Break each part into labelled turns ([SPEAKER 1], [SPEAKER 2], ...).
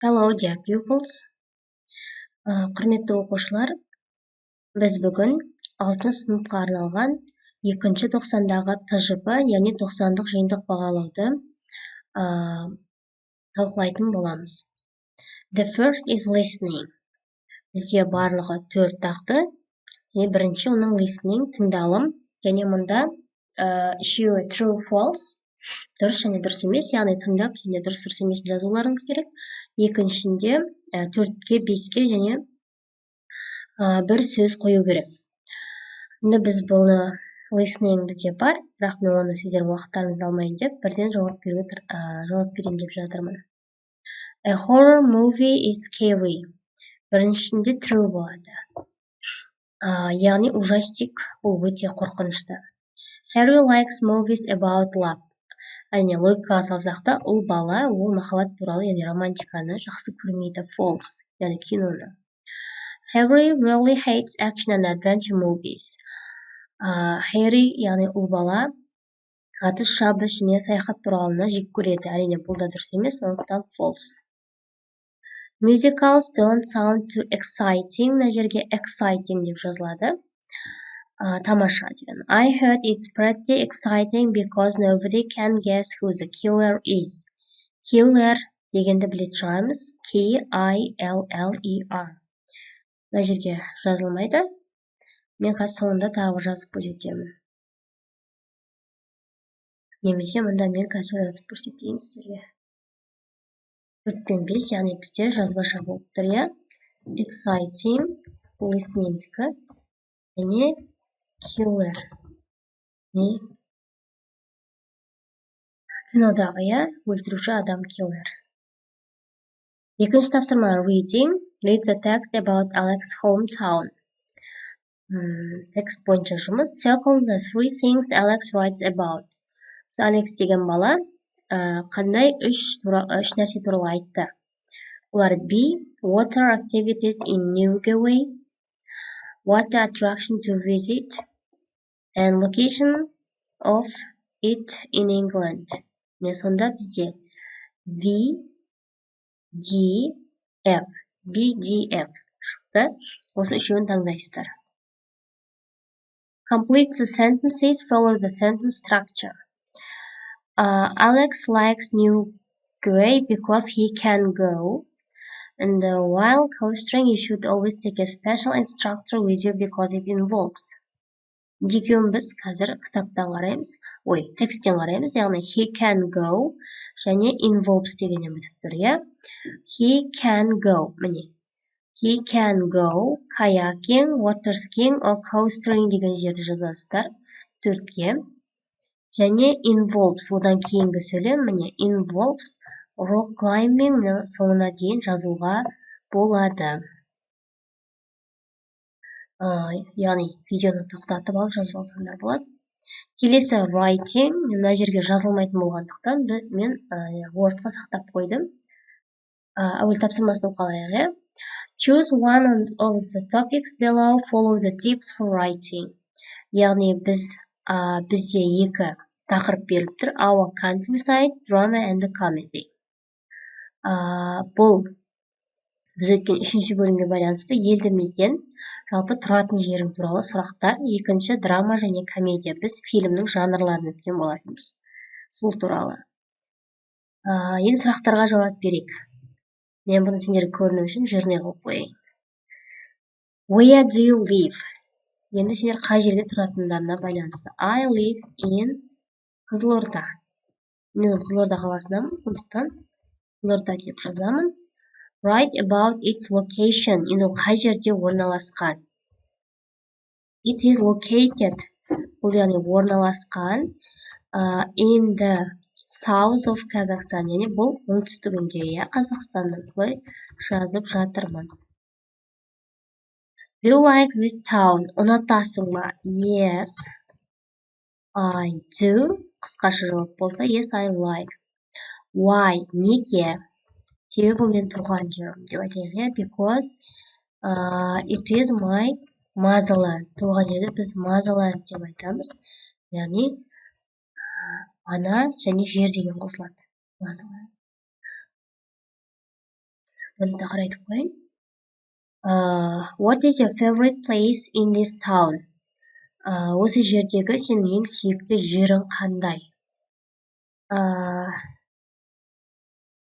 [SPEAKER 1] Hello, dear pupils. Құрметті оқушылар, біз бүгін 6 сыныпқа арналған 2-ші тоқсандағы ТЖП, яғни 90-дық жиынтық бағалауды талқылайтын боламыз. The first is listening. Бізде барлығы 4 тақты. Бірінші оның listening, тыңдалым. Және мұнда үшеуі true, false, дұрыс және дұрыс емес, яғни тыңдап және дұрыс емес жазуларыңыз керек. Екіншінде 4-ке, 5-ке және бір сөз қою керек. Енді біз бұны listening бізде бар, бірақ мен оны сіздердің уақыттарыңызды алмайын деп, бірден жауап берейін деп жатырмын. A horror movie is scary. Біріншінде true болады. Яғни ужастик бұл өте қорқынышты. Harry likes movies about love. Әне логикаға салсақ та, ұл бала ол махаббат туралы, яғни романтиканы жақсы көрмейді. False, яғни киноны. Harry really hates action and adventure movies. Harry, яғни ұл бала атыс шабыс және саяхат туралыны жек көреді. Әрине бұл да дұрыс емес, сондықтан false. Musicals don't sound too exciting. Мына жерге exciting деп жазылады. Тамаша деген. I heard it's pretty exciting because nobody can guess who the killer is. Killer дегенді білетін шығармыз. K-I-L-L-E-R. Мына жерге жазылмайды. Мен қазір соңында тағы жазып көрсетемін. Немесе мұнда мен қазір жазып көрсетейін сіздерге. 4 пен 5, яғни бізде жазбаша болып тұр, иә? Exciting, listening-кі, және killer. Кинодағы, иә, өлтіруші адам killer. Екінші тапсырма reading. Read the text about Alex's hometown. Текст бойынша жұмыс. Circle the 3 things Alex writes about. Алекс деген бала қандай 3 нәрсе туралы айтты. Олар B. Water activities in Newgaway. What attraction to visit. And location of it in England. Мен сонда бізде V, D, F. B, D, F. Шықты. Осы үшеуін таңдайсыздар. Complete the sentences, follow the sentence structure. Alex likes Newgaway because he can go. And while coastering, you should always take a special instructor with you because it involves. Екеуін біз қазір кітаптан қараймыз. Тексттен қараймыз. Яғни he can go және involves дегеннен бітіп тұр, иә? He can go. Міне. He can go kayaking, water skiing or coastering деген жерді жазасыздар. 4-ке. Және involves, одан кейінгі сөйлем, міне, involves rock climbing соңына дейін жазуға болады. Яғни видеоны тоқтатып алып жазып алсаңдар болады. Келесі writing, мына жерге жазылмайтын болғандықтан мен Word-қа сақтап қойдым. Әуел тапсырмасын оқалайық. Choose one of the topics below, follow the tips for writing. Яғни бізде 2 тақырып беріліп тұр. Our countryside, drama and comedy. Бұл біз өткен 3-ші бөлімге байланысты елді мекен, жалпы тұратын жерің туралы сұрақтар. 2-ші драма және комедия. Біз фильмнің жанрларын өткен болатынбыз. Сол туралы. Енді сұрақтарға жауап берейік. Мен бұны сендерге көріну үшін жирный қылып қояйын. Where do you live? Енді сендер қай жерде тұратындарына байланысты. I live in Қызылорда. Мен Қызылорда қаласынамын, сондықтан Қызылорда деп жазамын. Write about its location. Енді ол қай жерде орналасқан. It is located. Бұл яғни орналасқан in the south of Kazakhstan. Яғни бұл оңтүстігінде, иә, Қазақстанның. Солай жазып жатырмын. Do you like this town? Ұнатасың ба? Yes, I do. Қысқаша жауап болса, yes, I like. Why? Неге? Себебі мен туған жерім деп айтайық, because it is my motherland. Туған жерді біз motherland деп айтамыз. Яғни ана және жер деген қосылады. Motherland. Бұны да қарайтып қояйын. What is your favorite place in this town? Осы жердегі сенің ең сүйікті жерің қандай?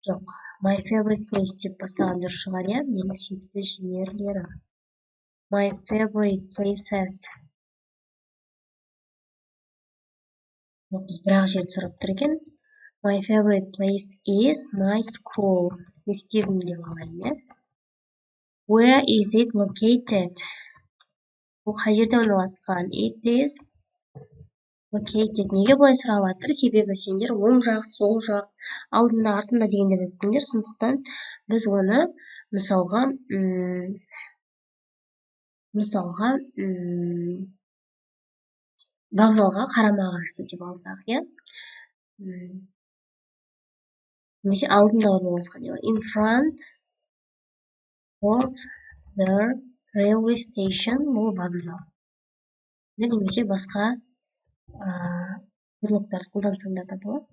[SPEAKER 1] Жоқ, my favorite place деп бастаған дұрыс шығар, иә? Менің сүйікті жерлерім. My favorite places. Біз бір-ақ жерді сұрап тұр екен. My favorite place is my school. Мектебім деп алайын, иә? Where is it located? Бұл қай жерде орналасқан? It is located. Неге бұлай сұрап жатыр? Себебі сендер оң жақ, сол жақ, алдында, артында дегендерді өттіңдер. Сондықтан біз оны мысалға вокзалға қарама-қарсы деп алсақ, иә? Немесе алдында орналасқан. In front of the railway station. Бұл вокзал. Немесе басқа предлогтарды қолдансаңдар да болады.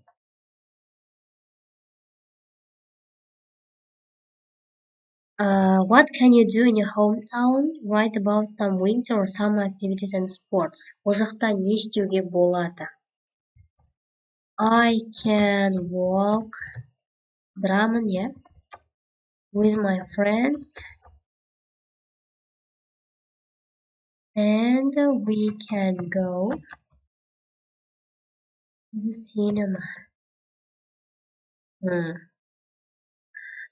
[SPEAKER 1] What can you do in your hometown? Write about some winter or summer activities and sports. Ол жақта не істеуге болады? I can walk Drammen, yeah, with my friends, and we can go to the cinema.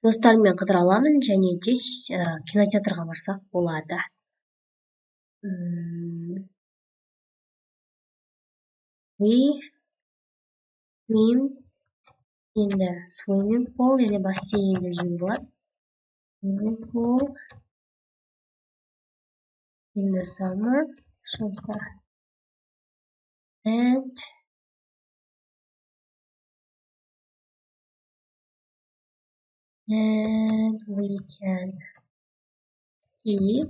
[SPEAKER 1] Достарыммен қыдыра аламын және де кинотеатрға барсақ болады. We swim in the swimming pool, яғни бассейнде жүзуге болады. Swimming pool in the summer, жазда. And we can ski,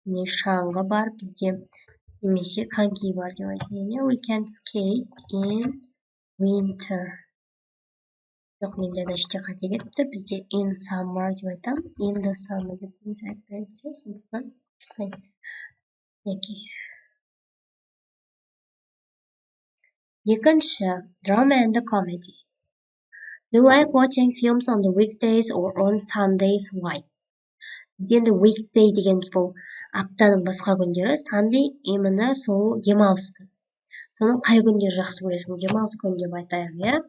[SPEAKER 1] не шаңғы бар бізде, немесе коньки бар деп айтайын. We can skate in winter. Жоқ, менде дәште қате кетті. Бізде in summer деп айтам. In the summer деп айтпаймыз. Сондықтан қысқайды. Яки. Екінші, drama and comedy. Do you like watching films on the weekdays or on Sundays? Why? Бізде енді weekday деген бұл аптаның басқа күндері, Sunday именно сол демалыс күн. Соның қай күндері жақсы көресің? Демалыс күн деп айтайық, иә?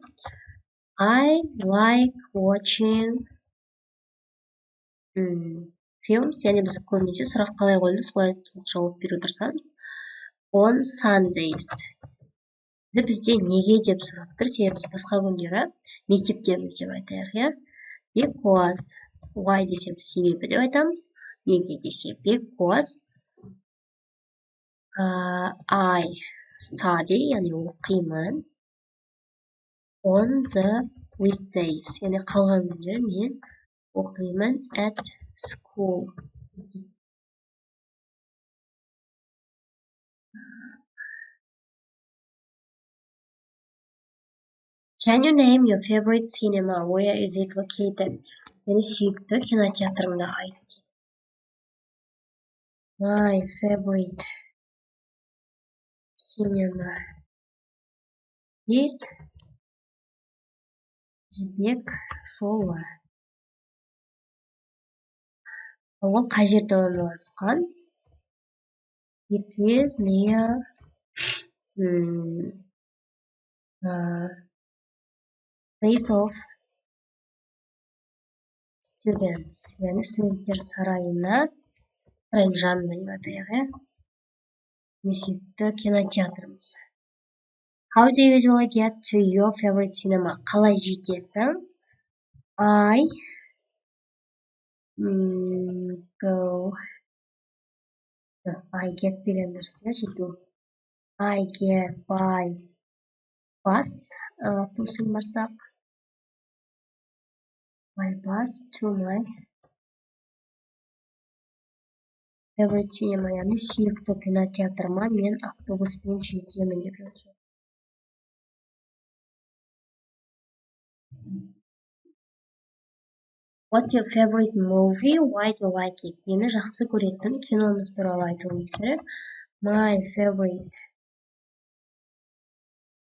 [SPEAKER 1] I like watching films, яғни біз көбінесе сұрақ қалай қойды, солай жауап беруге тырысамыз. On Sundays. Бізде неге деп сұрап тұр, себебі біз басқа күндері мектептеміз деп айтайық, иә? Because, why десе себебі деп айтамыз. Неге десе because I study, яғни оқимын. On the weekdays, яғни қалған күндері мен оқимын at school. Can you name your favorite cinema? Where is it located? Яғни сүйікті кинотеатрыңды айт. My favorite cinema is Жібек жолы. Ол қай жерде орналасқан? It is near place of students. Яғни студенттер сарайының жанында деп атайық, иә? Сүйікті кинотеатрымыз. How do you usually get to your favorite cinema? Қалай жетесің? I get деген дұрыс, жету. I get by bus, автобуспен барсақ. By bus to my favorite cinema, яғни сүйікті кинотеатрыма мен автобуспен жетемін деп жазып. What's your favorite movie? Why do you like it? Мені жақсы көретін киномыз туралы айтуымыз керек. My favorite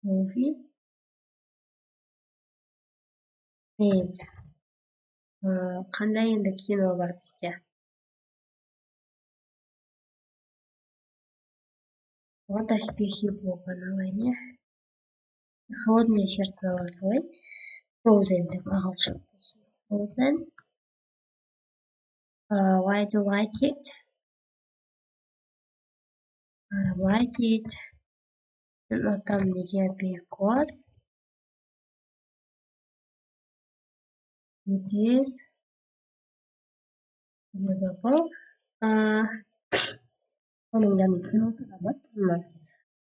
[SPEAKER 1] movie is қандай енді кино бар бізде? Вот «Доспехи Бога» на войне. «Холодное сердце» называй. Frozen деп ағылшын болсын. Frozen. Why do you like it? I like it. Там неге because it is beautiful. Оның да киносы да бар.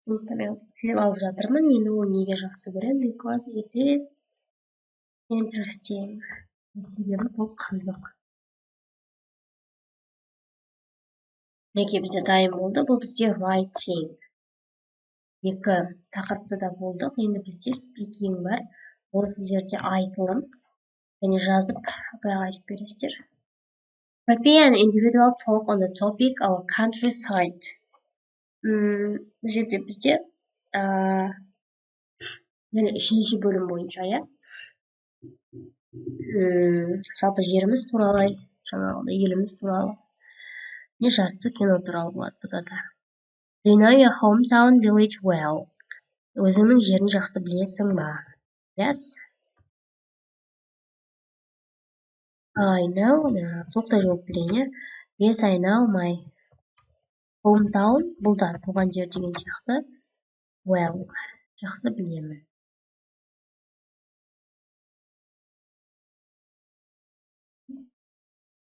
[SPEAKER 1] Сондықтан мен фильм алып жатырмын. Енді ол неге жақсы көремін? Because it is interesting. Себебі бұл қызық. Неге бізде дайын болды? Бұл бізде writing. Екі тақырыпты да болдық. Енді бізде speaking бар. Ол сіздерде айтылым. Және жазып, былай айтып бересіздер. Prepare an individual talk on the topic of countryside. Бұл жерде бізде және үшінші бөлім бойынша, иә? Жалпы жеріміз туралы, жаңағыда еліміз туралы. Не жартысы кино туралы болады бұда да. Do you know your hometown village well? Өзіңнің жерін жақсы білесің ба? Yes. I know. Тоқтай жауап берейін. Yes, I know my hometown. Бұл да туған жер деген сияқты. Well. Жақсы білемін.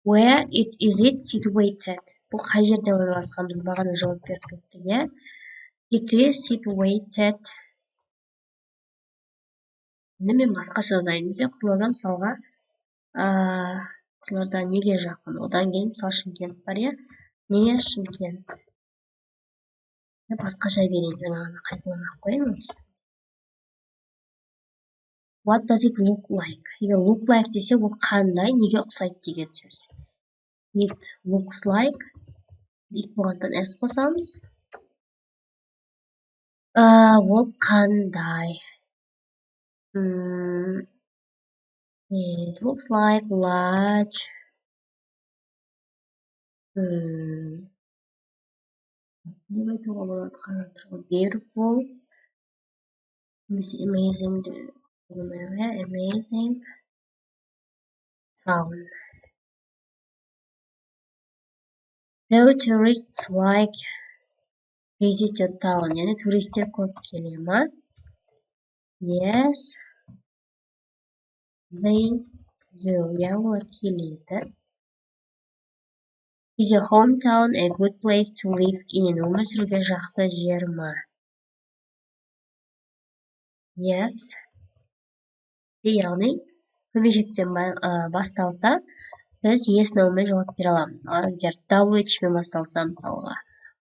[SPEAKER 1] Where is it situated? Бұл қай жерде орналасқан? Біз бағана жауап бердік, иә? It is situated. Енді мен басқаша жазайын десе, Қызылорда мысалға, Қызылорда неге жақын? Одан кейін мысалы Шымкент бар, иә? Неге Шымкент? Басқаша берейін, жаңағыны қайталамақ қояйын. What does it look like? Егер look like десе, ол қандай, неге ұқсайды деген сөз. It looks like. Ит болғандықтан S қосамыз. Ол қандай. It looks like large. Beautiful. Amazing. Amazing. Town. Do tourists like visit your town? Yani turistler көп келе ма? Yes. They do. Я олар келеді. Is your hometown a good place to live in? Өмір сүруге жақсы жер ма? Yes. Яғни, көмешектен басталса, біз yes no-мен жауап бере аламыз. Егер which-мен басталса, мысалға,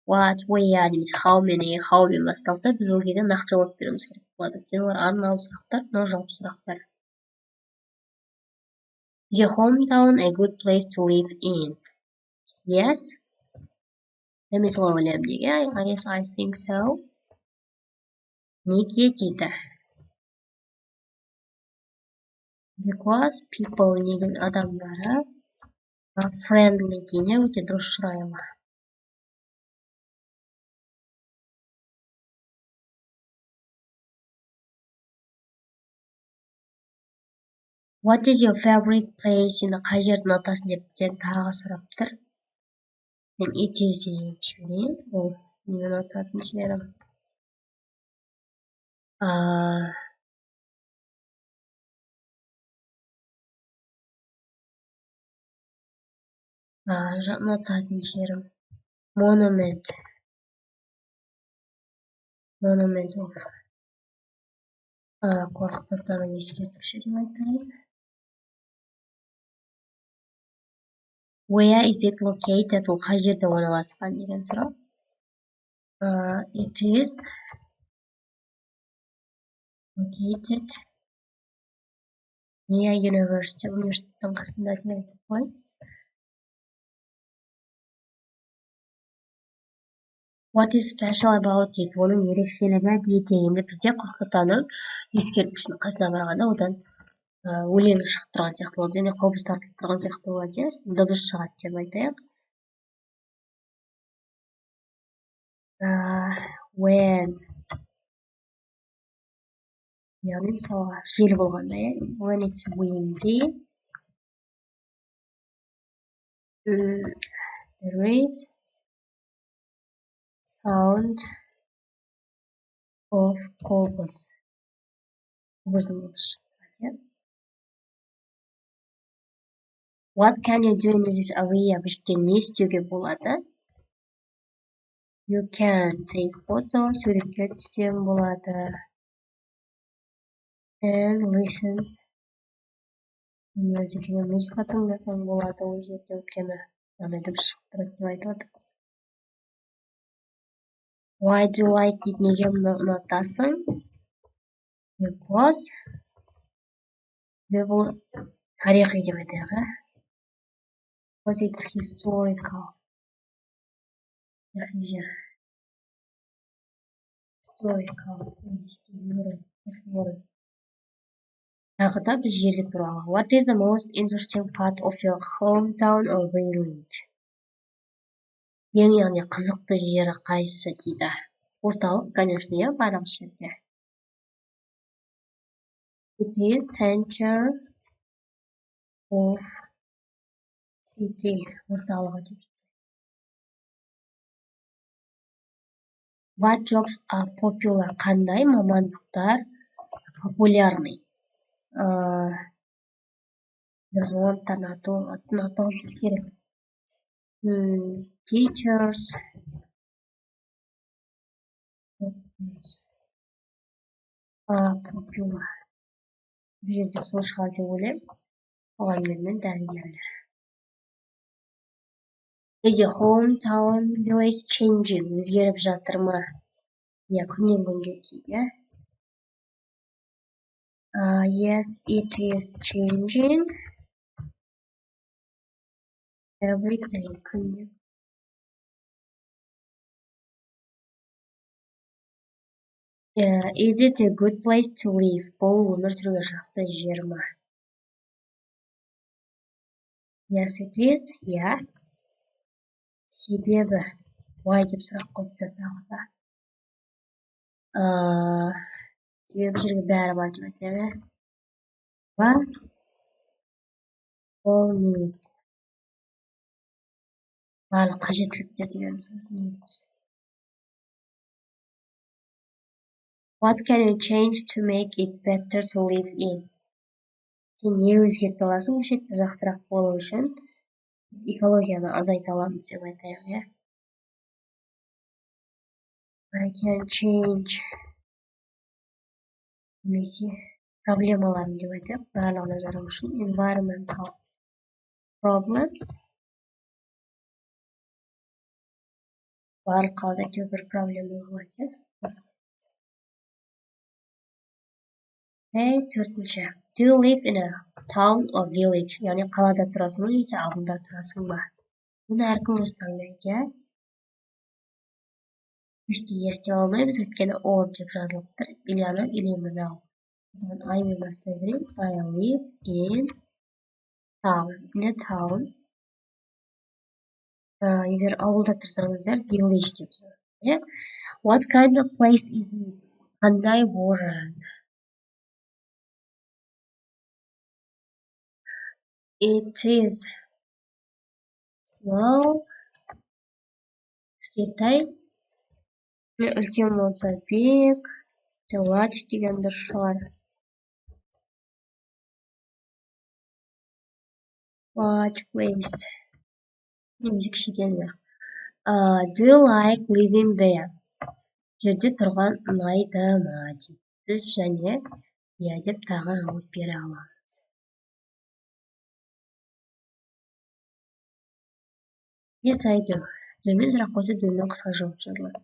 [SPEAKER 1] what, where, немесе how-мен басталса, біз ол кезде нақты жауап беруіміз керек болады. Олар арнаулы сұрақтар, мынау жалпы сұрақтар. Is your hometown a good place to live in? Yes. Мен солай ойлаймын неге? Yes, I think so. Неге дейді? Because people деген адамдары friendly дейіне өте дұрыс шырайлы. What is your favorite place? Енді қай жерді ұнатасың деп тағы сұрап тұр. Мен it is деген сөйлейін. Ол мен ұнататын жерім. Ұнататын жерім. Monument of қорқыттықтардың ескерткіші деп айтайын. Where is it located? Ол қай жерде орналасқан деген сұрау. It is located Nia University университеттің қасында деп айтады ғой. What is special about it? Оның ерекшелігі неде? Енді бізде Қорқыт-Атаның ескерткішінің қасына барғанда одан өлең шығып тұрған сияқты болады, және қобыз тартылып тұрған сияқты болады, иә, дыбыс шығады деп айтайық. When, яғни мысалға жел болғанда, иә, when it's windy, there is sound of қобыз. Қобыздың дыбысы шығады, иә. What can you do in this area? Бұл жерде не істеуге болады? You can take photo, суретке түссең болады. And listen. Музыка тыңдасаң болады ол жерде, өйткені андай дыбыс шығып тұрады деп айтып отырмыз. Why do you like it? Неге мұны ұнатасың? Because бұл тарихи деп айтайық, ә? Because it's historical. Historical. Тағы да біз жерге туралы. What is the most interesting part of your hometown or village? Ең яғни қызықты жері қайсысы дейді. Орталық, конечно, иә, барлық жерде. It is center of city. Орталығы деп. What jobs are popular? Қандай мамандықтар популярный? Біз атын атауымыз керек. Teachers. Popular. Бұл жерде сол шығар деп ойлаймын. Мұғалімдер мен дәрігерлер. Is your hometown village changing? Өзгеріп жатыр ма? Я күннен күнге кейде. Yes, it is changing. Every day. Күннен. Is it a good place to live? Бұл өмір сүруге жақсы жер ма? Yes, it is. Yeah. Себебі. Why деп сұрақ қойыпты тағы да. Себебі бұл жерге бәрі бар деп айтады. All need. Барлық қажеттіліктер деген сөз needs. What can you change to make it better to live in? Сен не өзгерте аласың бұл жерде жақсырақ болу үшін? Біз экологияны азайта аламыз деп айтайық, иә. I can change. Немесе проблемаларын деп айтайық, барлығына жарау үшін. Environmental problems. Барлық қалада бір проблема болады, иә. Төртінші. Do you live in a town or village? Яғни қалада тұрасың ба, немесе ауылда тұрасың ба? Бұны әркім өз таңдайды, иә. Үште ести алмаймыз, өйткені or деп жазылып тұр. Или ана, или мынау. I мен бастай берейін. I live in town. In a town. Егер ауылда тұрсаңыздар, village деп жазылып, иә. What kind of place is it? Қандай орын? It is small. Китай. Үлкен болса big. Large деген дұрыс шығар. Large place. Немесе кішігенді. Do you like living there? Жерде тұрған ұнайды ма? Біз және иә деп тағы жауап бере аламыз. Yes, I do. Домен сұрақ қойса домен қысқа жауап жазылады.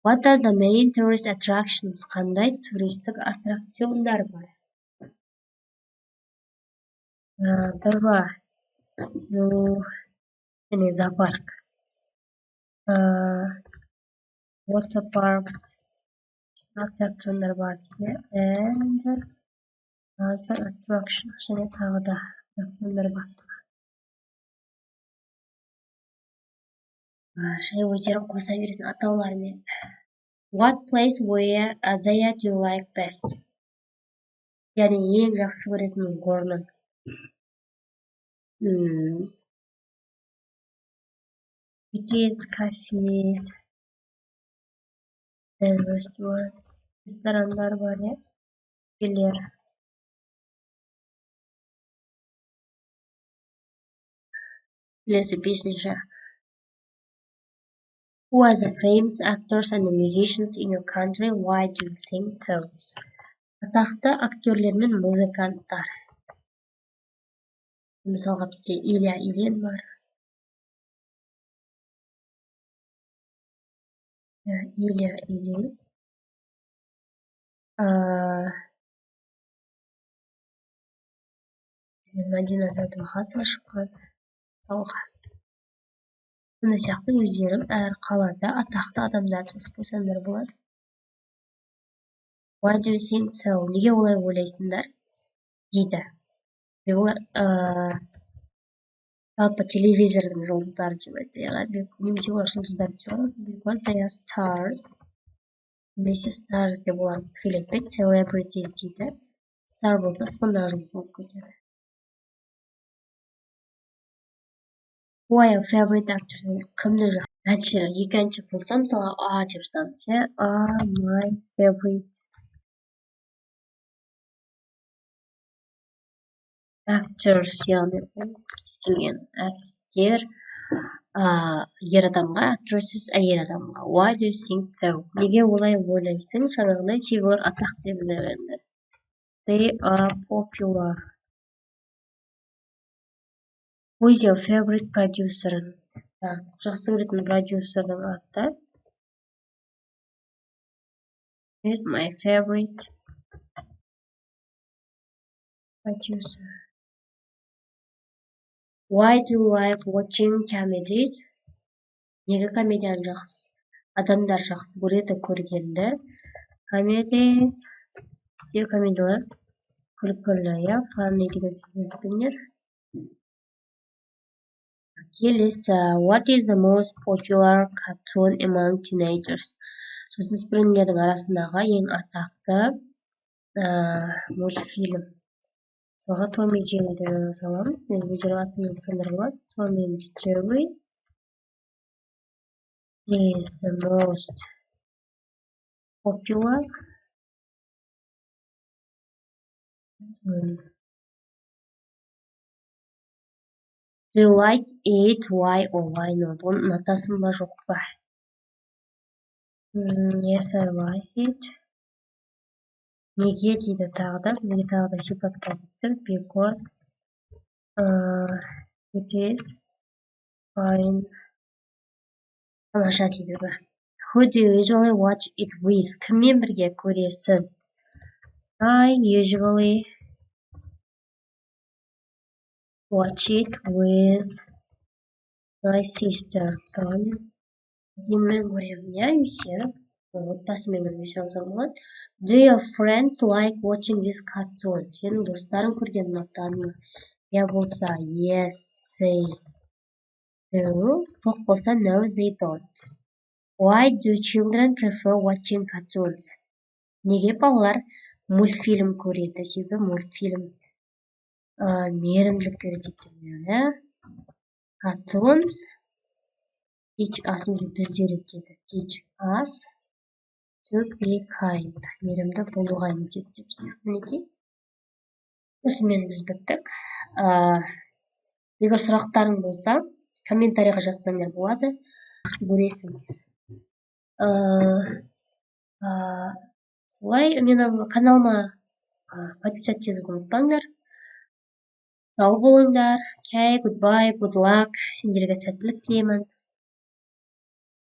[SPEAKER 1] What are the main tourist attractions? Қандай туристік аттракциондар бар? Дәуа және зоопарк, water parks, аттракциондар бар дейді, and other attractions және тағы да аттракциондар басқа. Және өздерін қоса бересің атауларымен. What place where Azaya do you like best? Яғни ең жақсы көретін орның. It is cafes and restaurants. Ресторандар бар, иә. Кафелер. Келесі 5-ші. Who are the famous actors and musicians in your country? Why do you think so? Атақты актерлер мен музыканттар. Мысалға бізде Илья Ильин бар. Илья Ильин. Мадина Сәдуақасова шыққан. Мысалға. Бұны сияқты өздерім әр қалада атақты адамдар жазып қойсаңдар болады. Why do you think so? Неге олай ойлайсыңдар? Дейді. Олар жалпы телевизордың жұлдыздары деп айтады. Немесе олар жұлдыздар деп салады. Because they are stars. Немесе stars деп олар тікелей айтпайды. Celebrities дейді. Star болса аспандағы жұлдыз болып кетеді. Who are your favorite actors? Кімді жақсы? Екінші болса, мысалы, деп жазамыз. Are my favorite actors, яғни кез келген әртістер, ер адамға, actresses әйел адамға. Why do you think so? Неге олай ойлайсың? Жаңағыдай себебі олар атақты деп жазады. They are popular. Who is your favorite producer? Жақсы көретін продюсердің аты. Is my favorite producer. Why do you like watching comedies? Неге комедияны адамдар жақсы көреді көргенді? Comedies. Себебі комедиялар күлкілі, funny деген сөздер. Келесі. What is the most popular cartoon among teenagers? Жасөспірімдердің арасындағы ең атақты мультфильм. Мысалға Том и Джерри деп жаза саламын. Мен өздері атын жазсаңдар болады. Tom and Jerry is the most popular. Do you like it? Why or why not? Оны ұнатасың ба жоқ па? Yes, I like it. Неге дейді тағы да, бізге тағы да сипатта тұр. Because it is fine. Тамаша себебі. Who do you usually watch it with? Кіммен бірге көресің? I usually watch it with my sister. Мысалы мен көремін, өйсеріп. Отбасымен өсе алсам болады. Do your friends like watching this cartoon? Сенің достарың көрген ұнатады ма? Я болса, yes, they do. Жоқ болса, no, they don't. Why do children prefer watching cartoons? Неге балалар мультфильм көреді? Себебі мультфильм мейірімділікке үйретеді. Cartoons teach us, біздер етеді. Teach us to be kind. Мейірімді болуға үйретеді деп мінекей. Осымен біз біттік. Егер сұрақтарың болса, комментарийға жазсаңдар болады. Жақсы көресің. Солай, менің каналыма подписаться етуді ұмытпаңдар. Сау болыңдар. Goodbye, good luck. Сендерге сәттілік тілеймін.